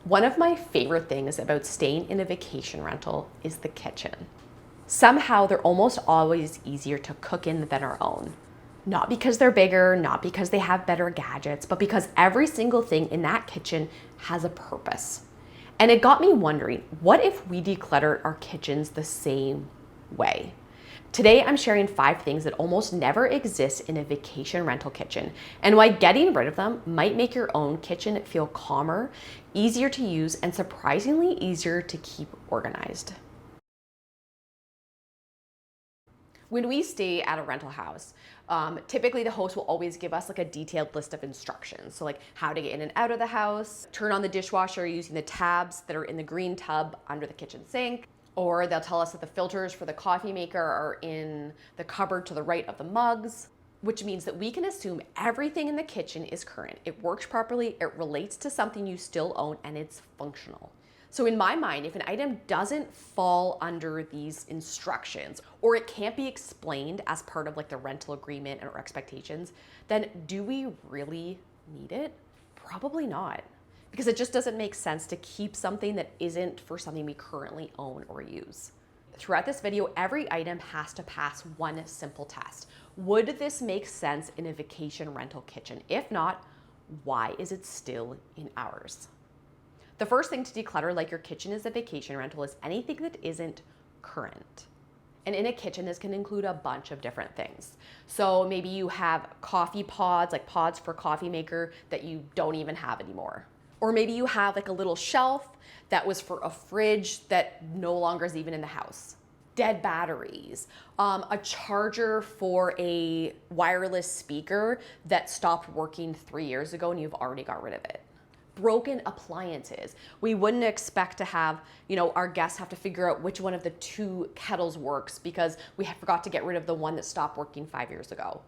One of my favorite things about staying in a vacation rental is the kitchen. Somehow they're almost always easier to cook in than our own. Not because they're bigger, not because they have better gadgets, but because every single thing in that kitchen has a purpose. And it got me wondering, what if we decluttered our kitchens the same way? Today, I'm sharing 5 things that almost never exist in a vacation rental kitchen and why getting rid of them might make your own kitchen feel calmer, easier to use, and surprisingly easier to keep organized. When we stay at a rental house, typically the host will always give us like a detailed list of instructions. So like how to get in and out of the house, turn on the dishwasher using the tabs that are in the green tub under the kitchen sink, or they'll tell us that the filters for the coffee maker are in the cupboard to the right of the mugs, which means that we can assume everything in the kitchen is current. It works properly, it relates to something you still own, and it's functional. So in my mind, if an item doesn't fall under these instructions, or it can't be explained as part of like the rental agreement or expectations, then do we really need it? Probably not, because it just doesn't make sense to keep something that isn't for something we currently own or use. Throughout this video, every item has to pass one simple test. Would this make sense in a vacation rental kitchen? If not, why is it still in ours? The first thing to declutter, like your kitchen is a vacation rental, is anything that isn't current. And in a kitchen, this can include a bunch of different things. So maybe you have coffee pods, like pods for coffee maker that you don't even have anymore. Or maybe you have like a little shelf that was for a fridge that no longer is even in the house. Dead batteries, a charger for a wireless speaker that stopped working 3 years ago and you've already got rid of it. Broken appliances. We wouldn't expect to have, our guests have to figure out which one of the 2 kettles works because we forgot to get rid of the one that stopped working 5 years ago.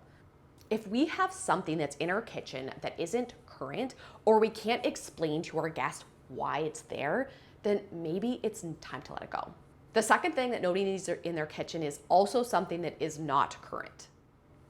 If we have something that's in our kitchen that isn't current, or we can't explain to our guests why it's there, then maybe it's time to let it go. The second thing that nobody needs in their kitchen is also something that is not current.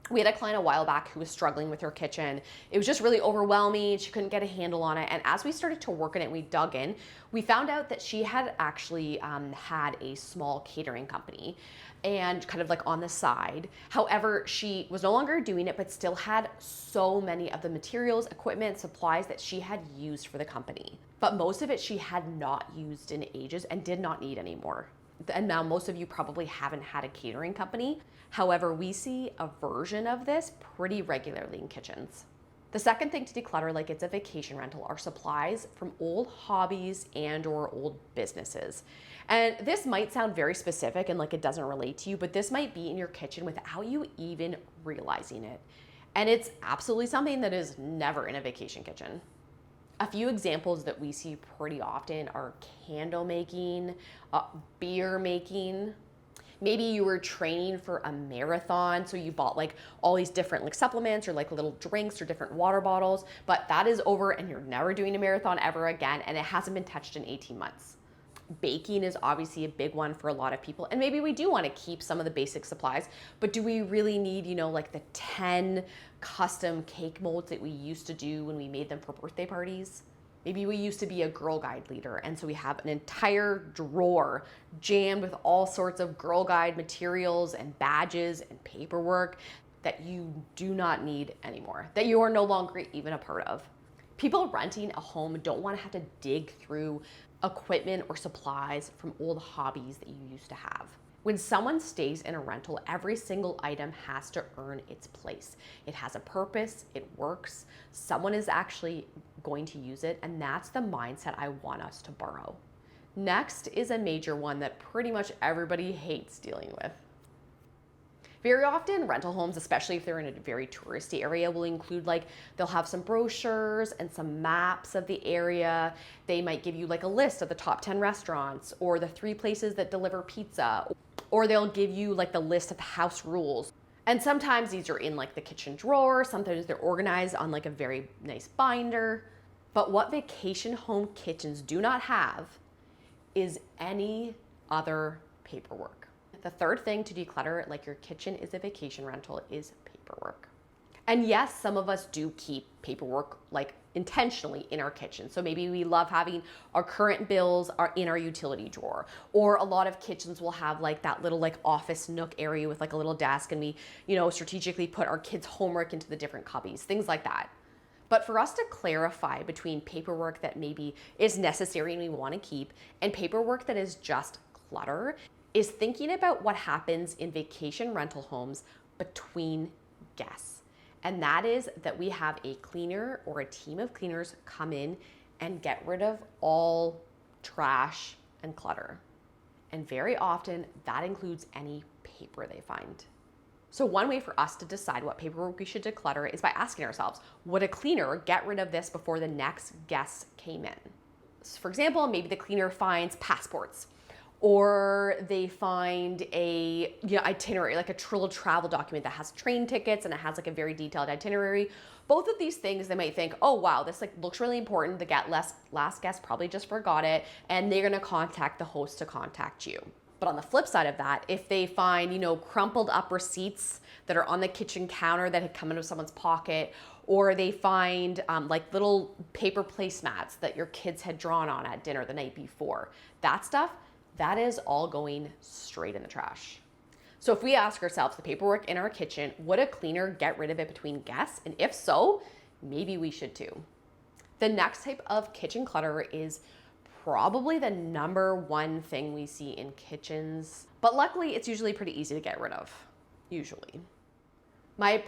We had a client a while back who was struggling with her kitchen. It was just really overwhelming. She couldn't get a handle on it. And as we started to work on it, we dug in, we found out that she had actually had a small catering company and kind of like on the side. However, she was no longer doing it, but still had so many of the materials, equipment, supplies that she had used for the company. But most of it she had not used in ages and did not need anymore. And now most of you probably haven't had a catering company. However, we see a version of this pretty regularly in kitchens. The second thing to declutter, like it's a vacation rental, are supplies from old hobbies and or old businesses. And this might sound very specific and like it doesn't relate to you, but this might be in your kitchen without you even realizing it. And it's absolutely something that is never in a vacation kitchen. A few examples that we see pretty often are candle making, beer making. Maybe you were training for a marathon, so you bought like all these different like supplements or like little drinks or different water bottles, but that is over and you're never doing a marathon ever again, and it hasn't been touched in 18 months. Baking is obviously a big one for a lot of people, and maybe we do want to keep some of the basic supplies, but do we really need, like the 10 custom cake molds that we used to do when we made them for birthday parties? Maybe we used to be a Girl Guide leader, and so we have an entire drawer jammed with all sorts of Girl Guide materials and badges and paperwork that you do not need anymore, that you are no longer even a part of. People renting a home don't want to have to dig through equipment or supplies from old hobbies that you used to have. When someone stays in a rental, every single item has to earn its place. It has a purpose, it works, someone is actually going to use it, and that's the mindset I want us to borrow. Next is a major one that pretty much everybody hates dealing with. Very often, rental homes, especially if they're in a very touristy area, will include they'll have some brochures and some maps of the area. They might give you like a list of the top 10 restaurants or the 3 places that deliver pizza, or they'll give you like the list of the house rules. And sometimes these are in like the kitchen drawer. Sometimes they're organized on like a very nice binder. But what vacation home kitchens do not have is any other paperwork. The third thing to declutter, like your kitchen is a vacation rental, is paperwork. And yes, some of us do keep paperwork like intentionally in our kitchen. So maybe we love having our current bills are in our utility drawer, or a lot of kitchens will have like that little like office nook area with like a little desk, and we, strategically put our kids' homework into the different cubbies, things like that. But for us to clarify between paperwork that maybe is necessary and we want to keep, and paperwork that is just clutter, is thinking about what happens in vacation rental homes between guests. And that is that we have a cleaner or a team of cleaners come in and get rid of all trash and clutter. And very often that includes any paper they find. So one way for us to decide what paperwork we should declutter is by asking ourselves, would a cleaner get rid of this before the next guest came in? So for example, maybe the cleaner finds passports, or they find a itinerary, like a little travel document that has train tickets and it has like a very detailed itinerary. Both of these things, they might think, oh wow, this like looks really important. The last guest probably just forgot it, and they're gonna contact the host to contact you. But on the flip side of that, if they find, crumpled up receipts that are on the kitchen counter that had come out of someone's pocket, or they find like little paper placemats that your kids had drawn on at dinner the night before, that stuff, that is all going straight in the trash. So if we ask ourselves the paperwork in our kitchen, would a cleaner get rid of it between guests? And if so, maybe we should too. The next type of kitchen clutter is probably the number one thing we see in kitchens, but luckily it's usually pretty easy to get rid of, usually. My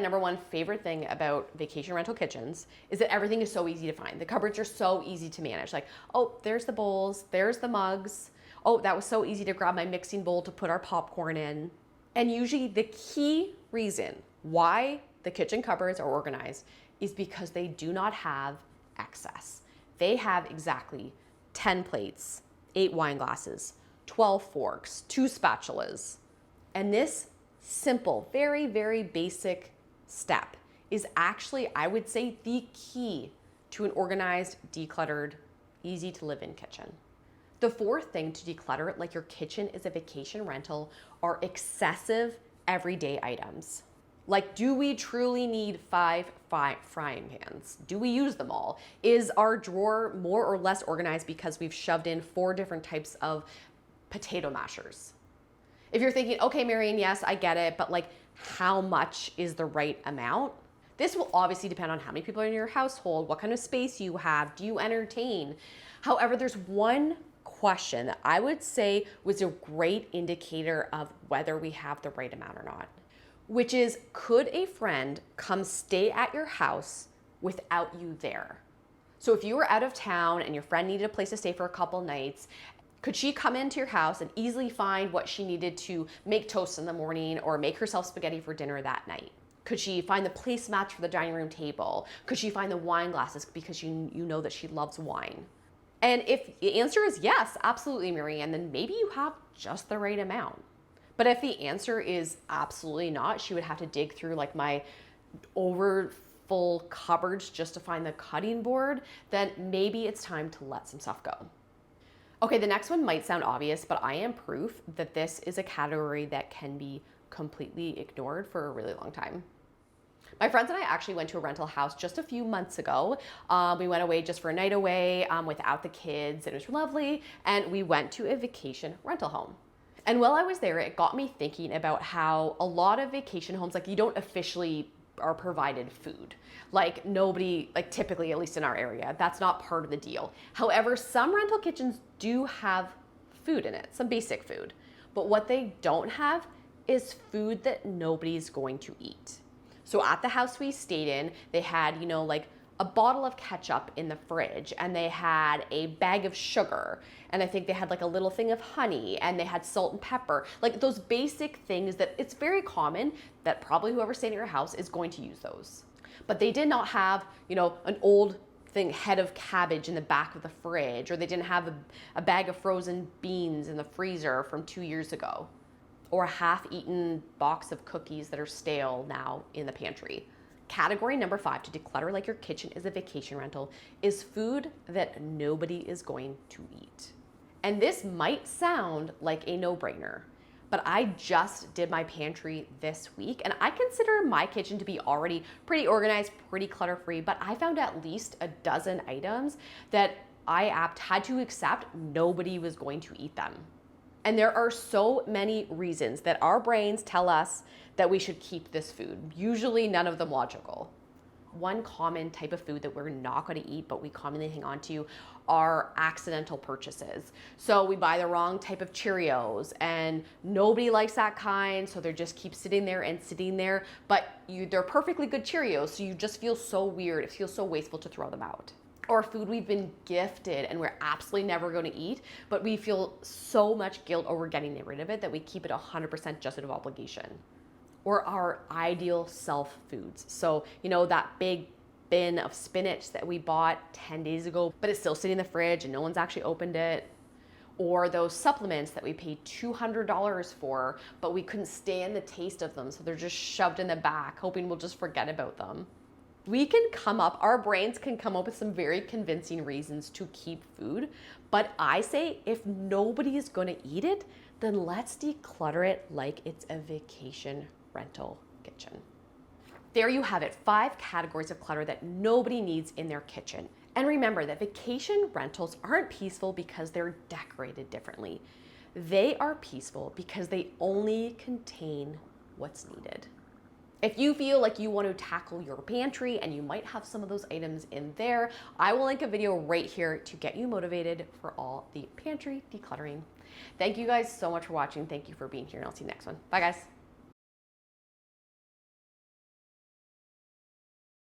number one favorite thing about vacation rental kitchens is that everything is so easy to find. The cupboards are so easy to manage. Like, oh, there's the bowls, there's the mugs. Oh, that was so easy to grab my mixing bowl to put our popcorn in. And usually the key reason why the kitchen cupboards are organized is because they do not have excess. They have exactly 10 plates, 8 wine glasses, 12 forks, 2 spatulas. And this simple, very, very basic step is actually, I would say, the key to an organized, decluttered, easy to live in kitchen. The fourth thing to declutter, like your kitchen is a vacation rental, are excessive everyday items. Like, do we truly need 5 frying pans? Do we use them all? Is our drawer more or less organized because we've shoved in 4 different types of potato mashers? If you're thinking, okay, Marian, yes, I get it, but like, how much is the right amount? This will obviously depend on how many people are in your household, what kind of space you have, do you entertain? However, there's one question that I would say was a great indicator of whether we have the right amount or not, which is, could a friend come stay at your house without you there? So if you were out of town and your friend needed a place to stay for a couple nights, could she come into your house and easily find what she needed to make toast in the morning or make herself spaghetti for dinner that night? Could she find the placemats for the dining room table? Could she find the wine glasses because you know that she loves wine? And if the answer is yes, absolutely, Marianne, then maybe you have just the right amount. But if the answer is absolutely not, she would have to dig through like my over full cupboards just to find the cutting board, then maybe it's time to let some stuff go. Okay, the next one might sound obvious, but I am proof that this is a category that can be completely ignored for a really long time. My friends and I actually went to a rental house just a few months ago. We went away just for a night away without the kids. It was lovely. And we went to a vacation rental home. And while I was there, it got me thinking about how a lot of vacation homes, like, you don't officially are provided food. Like, nobody, like, typically, at least in our area, that's not part of the deal. However, some rental kitchens do have food in it, some basic food. But what they don't have is food that nobody's going to eat. So at the house we stayed in, they had, like a bottle of ketchup in the fridge, and they had a bag of sugar, and I think they had like a little thing of honey, and they had salt and pepper, like those basic things that it's very common that probably whoever's staying at your house is going to use those. But they did not have, an old head of cabbage in the back of the fridge, or they didn't have a bag of frozen beans in the freezer from 2 years ago, or a half-eaten box of cookies that are stale now in the pantry. Category number 5 to declutter like your kitchen is a vacation rental is food that nobody is going to eat. And this might sound like a no-brainer, but I just did my pantry this week and I consider my kitchen to be already pretty organized, pretty clutter-free, but I found at least a dozen items that I had to accept nobody was going to eat them. And there are so many reasons that our brains tell us that we should keep this food, usually none of them logical. One common type of food that we're not going to eat, but we commonly hang on to, are accidental purchases. So we buy the wrong type of Cheerios and nobody likes that kind, so they just keep sitting there and sitting there, but they're perfectly good Cheerios, so you just feel so weird. It feels so wasteful to throw them out. Or food we've been gifted and we're absolutely never going to eat, but we feel so much guilt over getting rid of it that we keep it 100% just out of obligation. Or our ideal self foods. So, that big bin of spinach that we bought 10 days ago, but it's still sitting in the fridge and no one's actually opened it. Or those supplements that we paid $200 for, but we couldn't stand the taste of them, so they're just shoved in the back, hoping we'll just forget about them. Our brains can come up with some very convincing reasons to keep food, but I say if nobody is going to eat it, then let's declutter it like it's a vacation rental kitchen. There you have it, 5 categories of clutter that nobody needs in their kitchen. And remember that vacation rentals aren't peaceful because they're decorated differently. They are peaceful because they only contain what's needed. If you feel like you want to tackle your pantry and you might have some of those items in there, I will link a video right here to get you motivated for all the pantry decluttering. Thank you guys so much for watching. Thank you for being here, and I'll see you next one. Bye guys.